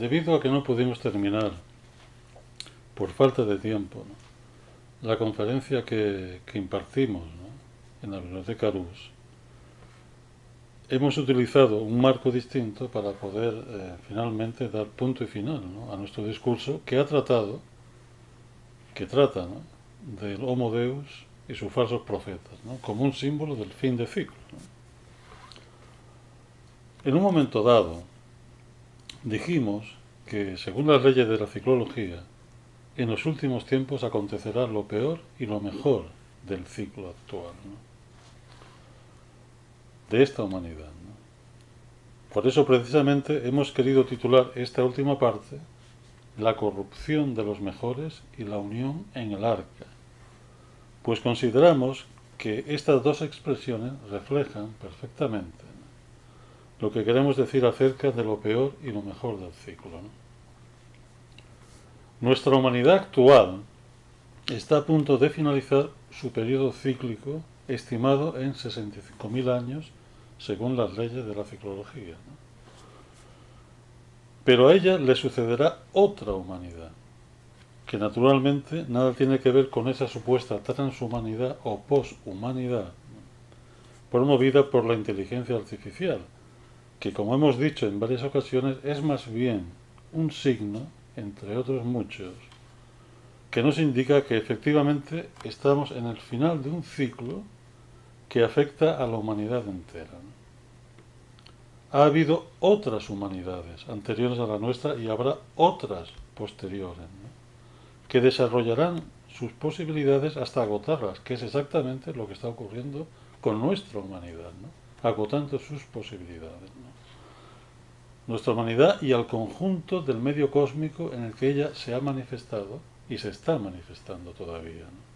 debido a que no pudimos terminar por falta de tiempo, ¿no?, la conferencia que impartimos, ¿no?, en la Biblioteca Rus, hemos utilizado un marco distinto para poder finalmente dar punto y final, ¿no?, a nuestro discurso que trata, ¿no?, del Homo Deus y sus falsos profetas, ¿no?, como un símbolo del fin de ciclo, ¿no? En un momento dado dijimos que, según las leyes de la ciclología, en los últimos tiempos acontecerá lo peor y lo mejor del ciclo actual, ¿no?, de esta humanidad, ¿no? Por eso precisamente hemos querido titular esta última parte La corrupción de los mejores y la unión en el arca, pues consideramos que estas dos expresiones reflejan perfectamente, ¿no?, lo que queremos decir acerca de lo peor y lo mejor del ciclo, ¿no? Nuestra humanidad actual está a punto de finalizar su periodo cíclico, estimado en 65.000 años, según las leyes de la ciclología, ¿no? Pero a ella le sucederá otra humanidad, que naturalmente nada tiene que ver con esa supuesta transhumanidad o poshumanidad, ¿no?, promovida por la inteligencia artificial, que, como hemos dicho en varias ocasiones, es más bien un signo, entre otros muchos, que nos indica que efectivamente estamos en el final de un ciclo que afecta a la humanidad entera, ¿no? Ha habido otras humanidades anteriores a la nuestra y habrá otras posteriores, ¿no?, que desarrollarán sus posibilidades hasta agotarlas, que es exactamente lo que está ocurriendo con nuestra humanidad, ¿no?, agotando sus posibilidades, ¿no?, nuestra humanidad y al conjunto del medio cósmico en el que ella se ha manifestado y se está manifestando todavía, ¿no?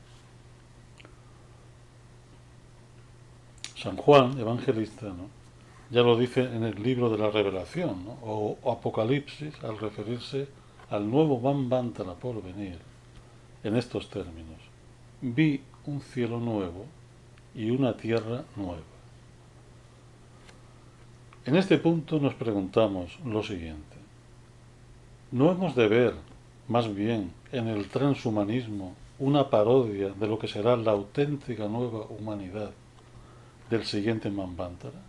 San Juan, evangelista, ¿no?, ya lo dice en el libro de la Revelación, ¿no?, o Apocalipsis, al referirse al nuevo Manvantara por venir, en estos términos: vi un cielo nuevo y una tierra nueva. En este punto nos preguntamos lo siguiente: ¿no hemos de ver, más bien, en el transhumanismo una parodia de lo que será la auténtica nueva humanidad del siguiente Manvantara?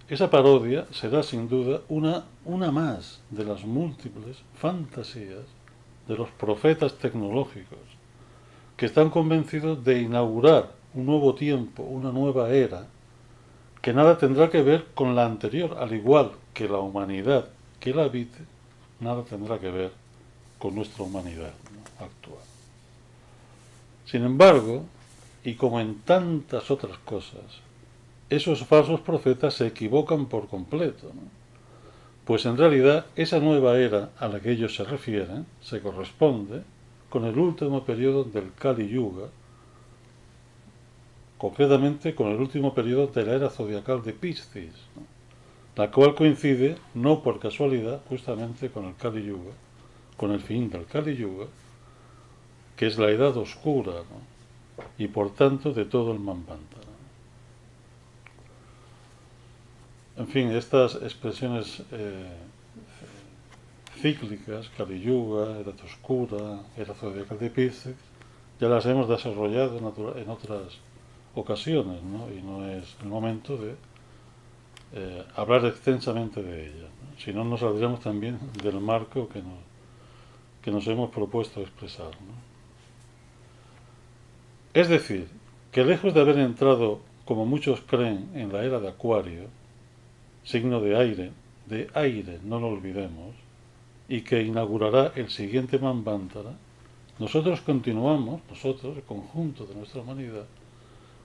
Esa parodia será sin duda una más de las múltiples fantasías de los profetas tecnológicos que están convencidos de inaugurar un nuevo tiempo, una nueva era, que nada tendrá que ver con la anterior, al igual que la humanidad que la habite, nada tendrá que ver con nuestra humanidad, ¿no?, actual. Sin embargo, y como en tantas otras cosas, esos falsos profetas se equivocan por completo, ¿no?, pues en realidad esa nueva era a la que ellos se refieren se corresponde con el último periodo del Kali Yuga, concretamente con el último periodo de la era zodiacal de Piscis, ¿no?, la cual coincide, no por casualidad, justamente con el Kali Yuga, con el fin del Kali Yuga, que es la edad oscura, ¿no?, y por tanto de todo el Manvantara. En fin, estas expresiones cíclicas, Kali Yuga, edad oscura, era zodiacal de Piscis, ya las hemos desarrollado en otras ocasiones, ¿no?, y no es el momento de hablar extensamente de ellas, ¿no?, si no nos saldríamos también del marco que nos hemos propuesto expresar, ¿no? Es decir, que lejos de haber entrado, como muchos creen, en la era de Acuario, signo de aire, no lo olvidemos, y que inaugurará el siguiente Manvantara, nosotros, el conjunto de nuestra humanidad,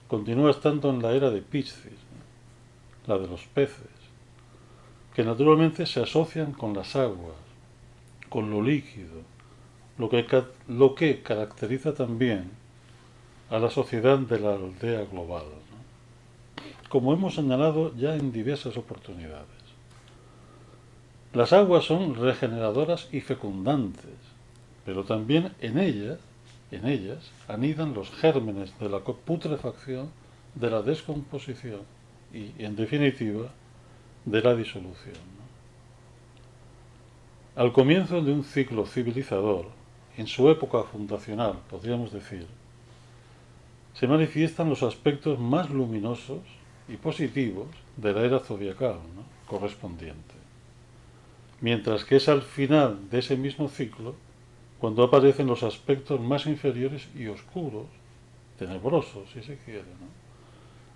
continúa estando en la era de Piscis, ¿no?, la de los peces, que naturalmente se asocian con las aguas, con lo líquido, lo que caracteriza también a la sociedad de la aldea global, ¿no?, como hemos señalado ya en diversas oportunidades. Las aguas son regeneradoras y fecundantes, pero también en ellas anidan los gérmenes de la putrefacción, de la descomposición y, en definitiva, de la disolución, ¿no? Al comienzo de un ciclo civilizador, en su época fundacional, podríamos decir, se manifiestan los aspectos más luminosos y positivos de la era zodiacal, ¿no?, correspondiente. Mientras que es al final de ese mismo ciclo cuando aparecen los aspectos más inferiores y oscuros, tenebrosos, si se quiere, ¿no?,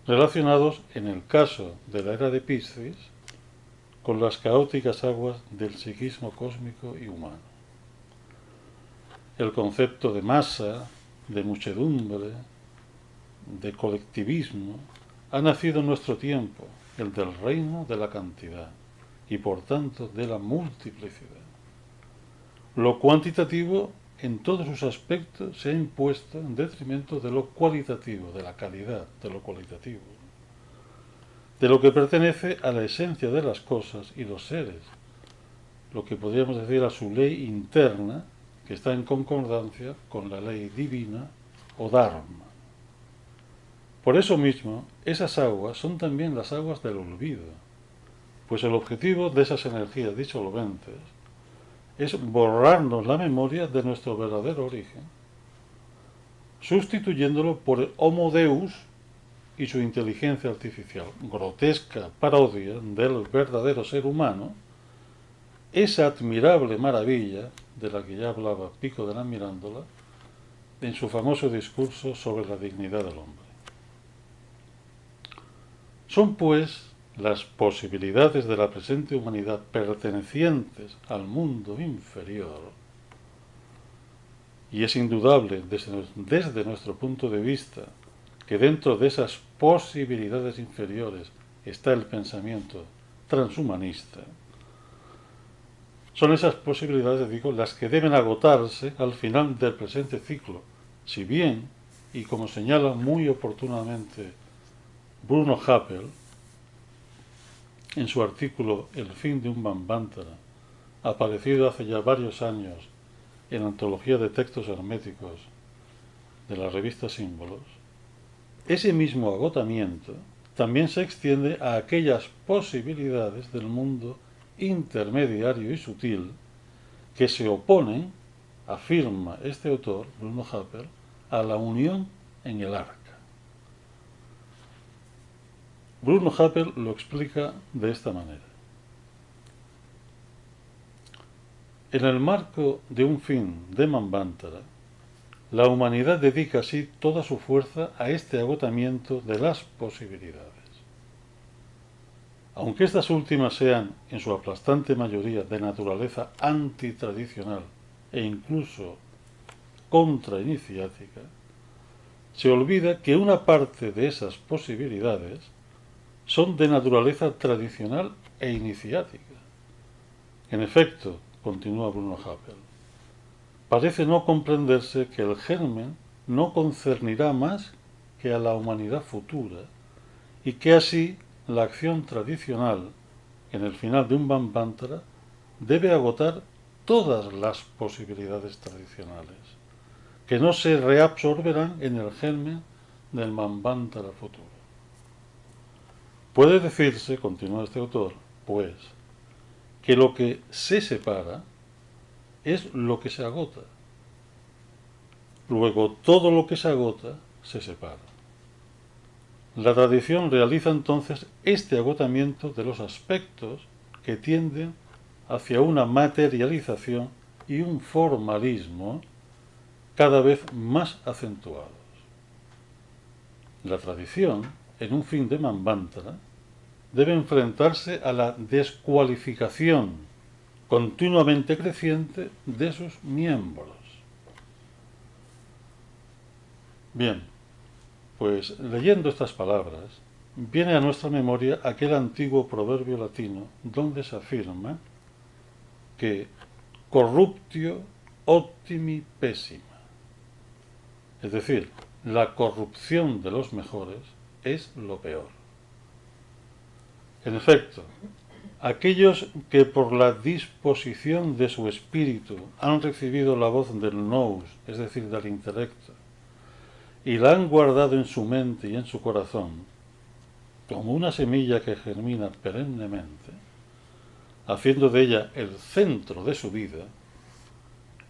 relacionados, en el caso de la era de Piscis, con las caóticas aguas del psiquismo cósmico y humano. El concepto de masa, de muchedumbre, de colectivismo, ha nacido en nuestro tiempo, el del reino de la cantidad y por tanto de la multiplicidad. Lo cuantitativo en todos sus aspectos se ha impuesto en detrimento de lo cualitativo, de la calidad, de lo cualitativo, de lo que pertenece a la esencia de las cosas y los seres, lo que podríamos decir a su ley interna, que está en concordancia con la ley divina o dharma. Por eso mismo, esas aguas son también las aguas del olvido, pues el objetivo de esas energías disolventes es borrarnos la memoria de nuestro verdadero origen, sustituyéndolo por el Homo Deus y su inteligencia artificial, grotesca parodia del verdadero ser humano, esa admirable maravilla de la que ya hablaba Pico de la Mirándola en su famoso discurso sobre la dignidad del hombre. Son, pues, las posibilidades de la presente humanidad pertenecientes al mundo inferior, y es indudable desde nuestro punto de vista que dentro de esas posibilidades inferiores está el pensamiento transhumanista. Son esas posibilidades, digo, las que deben agotarse al final del presente ciclo, si bien, y como señala muy oportunamente Bruno Happel, en su artículo El fin de un Manvántara, aparecido hace ya varios años en la antología de textos herméticos de la revista Símbolos, ese mismo agotamiento también se extiende a aquellas posibilidades del mundo intermediario y sutil que se oponen, afirma este autor, Bruno Happel, a la unión en el arca. Bruno Happel lo explica de esta manera. En el marco de un fin de Manvántara, la humanidad dedica así toda su fuerza a este agotamiento de las posibilidades. Aunque estas últimas sean, en su aplastante mayoría, de naturaleza antitradicional e incluso contrainiciática, se olvida que una parte de esas posibilidades son de naturaleza tradicional e iniciática. En efecto, continúa Bruno Happel, parece no comprenderse que el germen no concernirá más que a la humanidad futura y que así la acción tradicional en el final de un Manvántara debe agotar todas las posibilidades tradicionales, que no se reabsorberán en el germen del Manvántara futuro. Puede decirse, continúa este autor, pues, que lo que se separa es lo que se agota. Luego, todo lo que se agota se separa. La tradición realiza entonces este agotamiento de los aspectos que tienden hacia una materialización y un formalismo cada vez más acentuados. La tradición, en un fin de Manvántara, debe enfrentarse a la descualificación continuamente creciente de sus miembros. Bien, pues leyendo estas palabras, viene a nuestra memoria aquel antiguo proverbio latino donde se afirma que corruptio optimi pessima, es decir, la corrupción de los mejores es lo peor. En efecto, aquellos que por la disposición de su espíritu han recibido la voz del nous, es decir, del intelecto, y la han guardado en su mente y en su corazón, como una semilla que germina perennemente, haciendo de ella el centro de su vida,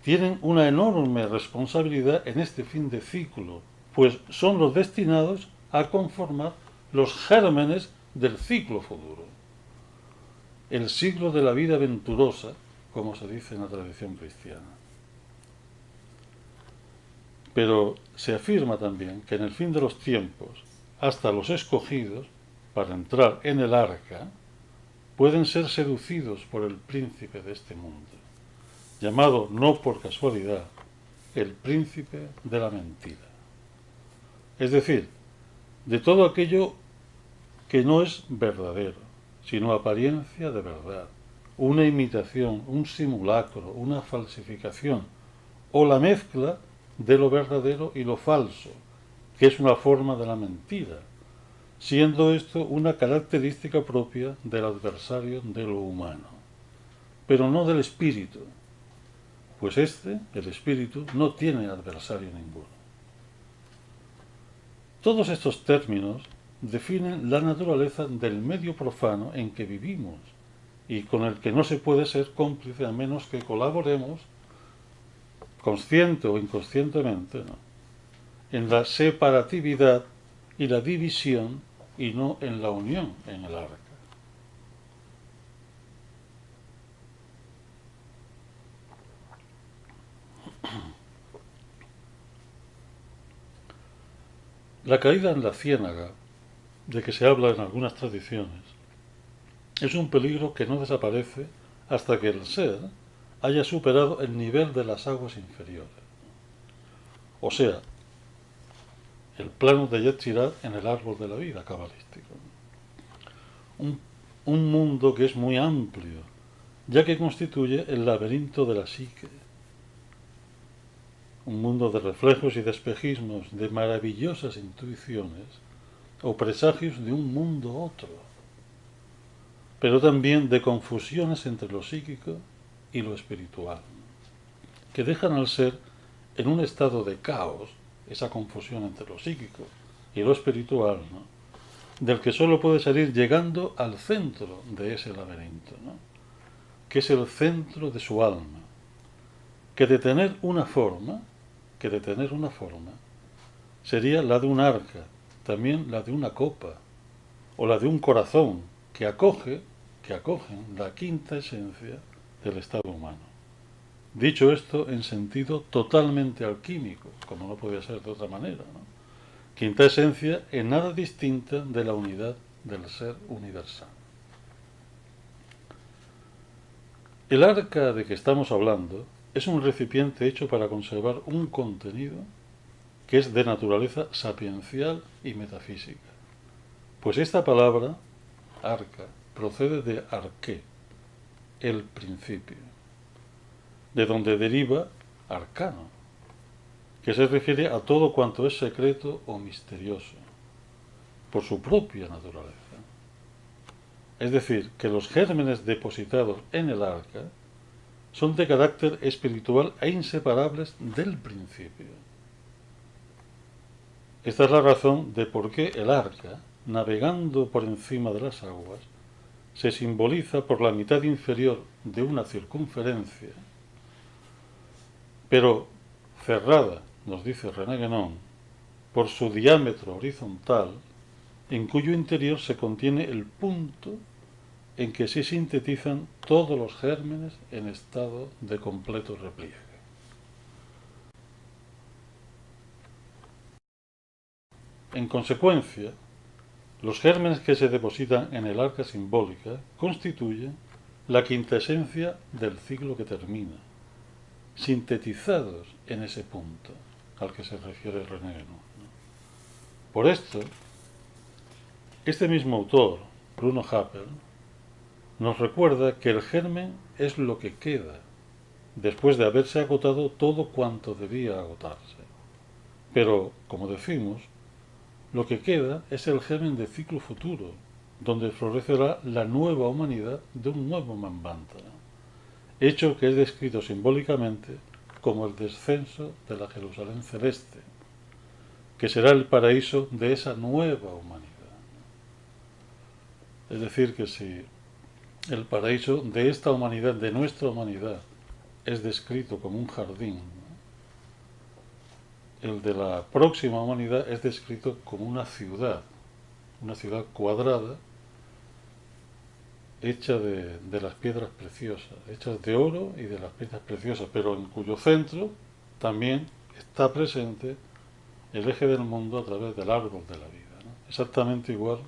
tienen una enorme responsabilidad en este fin de ciclo, pues son los destinados a conformar los gérmenes del ciclo futuro, el siglo de la vida venturosa, como se dice en la tradición cristiana. Pero se afirma también que en el fin de los tiempos, hasta los escogidos, para entrar en el arca, pueden ser seducidos por el príncipe de este mundo, llamado no por casualidad el príncipe de la mentira. Es decir, de todo aquello que no es verdadero, sino apariencia de verdad, una imitación, un simulacro, una falsificación, o la mezcla de lo verdadero y lo falso, que es una forma de la mentira, siendo esto una característica propia del adversario de lo humano, pero no del espíritu, pues el espíritu, no tiene adversario ninguno. Todos estos términos definen la naturaleza del medio profano en que vivimos y con el que no se puede ser cómplice a menos que colaboremos, consciente o inconscientemente, ¿no?, en la separatividad y la división y no en la unión en el arca. La caída en la ciénaga, de que se habla en algunas tradiciones, es un peligro que no desaparece hasta que el ser haya superado el nivel de las aguas inferiores. O sea, el plano de Yetzirah en el árbol de la vida cabalístico. Un, un mundo que es muy amplio, ya que constituye el laberinto de la psique. Un mundo de reflejos y de espejismos, de maravillosas intuiciones o presagios de un mundo otro, pero también de confusiones entre lo psíquico y lo espiritual, que dejan al ser en un estado de caos, esa confusión entre lo psíquico y lo espiritual, ¿no?, del que solo puede salir llegando al centro de ese laberinto, ¿no?, que es el centro de su alma, que de tener una forma, sería la de un arca, también la de una copa, o la de un corazón que acogen la quinta esencia del estado humano. Dicho esto en sentido totalmente alquímico, como no podía ser de otra manera, ¿no? Quinta esencia en nada distinta de la unidad del ser universal. El arca de que estamos hablando es un recipiente hecho para conservar un contenido que es de naturaleza sapiencial y metafísica. Pues esta palabra, arca, procede de arqué, el principio, de donde deriva arcano, que se refiere a todo cuanto es secreto o misterioso, por su propia naturaleza. Es decir, que los gérmenes depositados en el arca son de carácter espiritual e inseparables del principio. Esta es la razón de por qué el arca, navegando por encima de las aguas, se simboliza por la mitad inferior de una circunferencia, pero cerrada, nos dice René Guénon, por su diámetro horizontal, en cuyo interior se contiene el punto en que se sintetizan todos los gérmenes en estado de completo repliegue. En consecuencia, los gérmenes que se depositan en el arca simbólica constituyen la quinta esencia del ciclo que termina, sintetizados en ese punto al que se refiere René Guénon. Por esto, este mismo autor, Bruno Happel, nos recuerda que el germen es lo que queda después de haberse agotado todo cuanto debía agotarse. Pero, como decimos, lo que queda es el germen de ciclo futuro, donde florecerá la nueva humanidad de un nuevo Manvantara, hecho que es descrito simbólicamente como el descenso de la Jerusalén celeste, que será el paraíso de esa nueva humanidad. Es decir, que si El paraíso de esta humanidad, de nuestra humanidad, es descrito como un jardín. El de la próxima humanidad es descrito como una ciudad cuadrada, hecha de las piedras preciosas, hechas de oro y de las piedras preciosas, pero en cuyo centro también está presente el eje del mundo a través del árbol de la vida, ¿no? Exactamente igual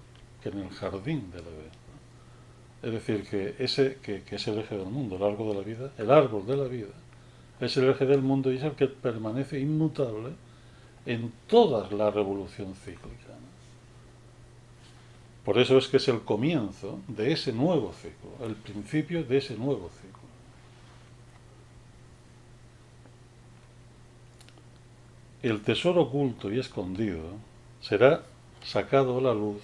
que en el jardín del Edén. Es decir, que es el eje del mundo, el árbol de la vida, el árbol de la vida es el eje del mundo y es el que permanece inmutable en toda la revolución cíclica, ¿no? Por eso es que es el comienzo de ese nuevo ciclo, el principio de ese nuevo ciclo. El tesoro oculto y escondido será sacado a la luz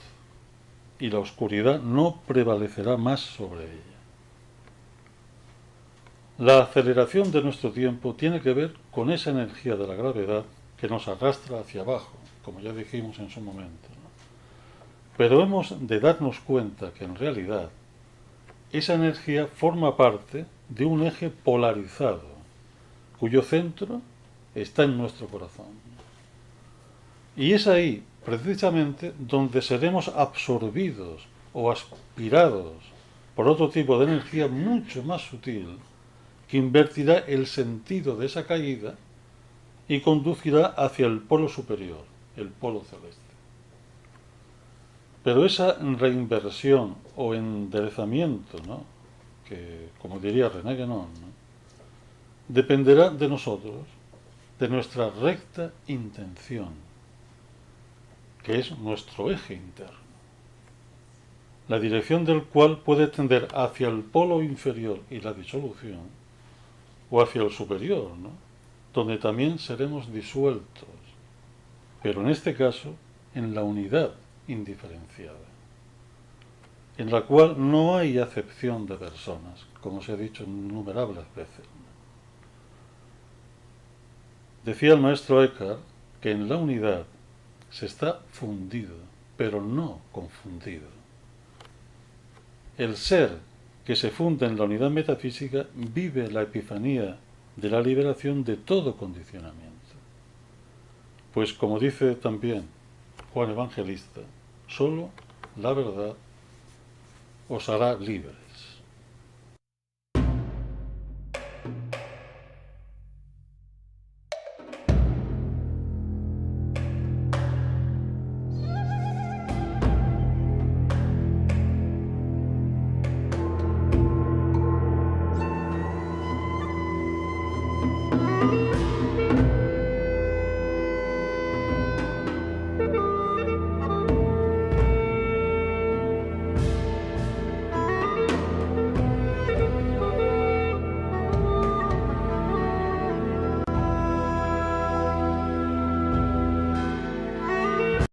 y la oscuridad no prevalecerá más sobre ella. La aceleración de nuestro tiempo tiene que ver con esa energía de la gravedad que nos arrastra hacia abajo, como ya dijimos en su momento, ¿no? Pero hemos de darnos cuenta que en realidad esa energía forma parte de un eje polarizado, cuyo centro está en nuestro corazón. Y es ahí, precisamente, donde seremos absorbidos o aspirados por otro tipo de energía mucho más sutil, que invertirá el sentido de esa caída y conducirá hacia el polo superior, el polo celeste. Pero esa reinversión o enderezamiento, ¿no?, que, como diría René Guénon, ¿no?, dependerá de nosotros, de nuestra recta intención, que es nuestro eje interno, la dirección del cual puede tender hacia el polo inferior y la disolución, o hacia el superior, ¿no?, donde también seremos disueltos, pero en este caso en la unidad indiferenciada, en la cual no hay acepción de personas, como se ha dicho innumerables veces. Decía el maestro Eckhart que en la unidad se está fundido, pero no confundido. El ser que se funde en la unidad metafísica vive la epifanía de la liberación de todo condicionamiento. Pues como dice también Juan Evangelista, solo la verdad os hará libres.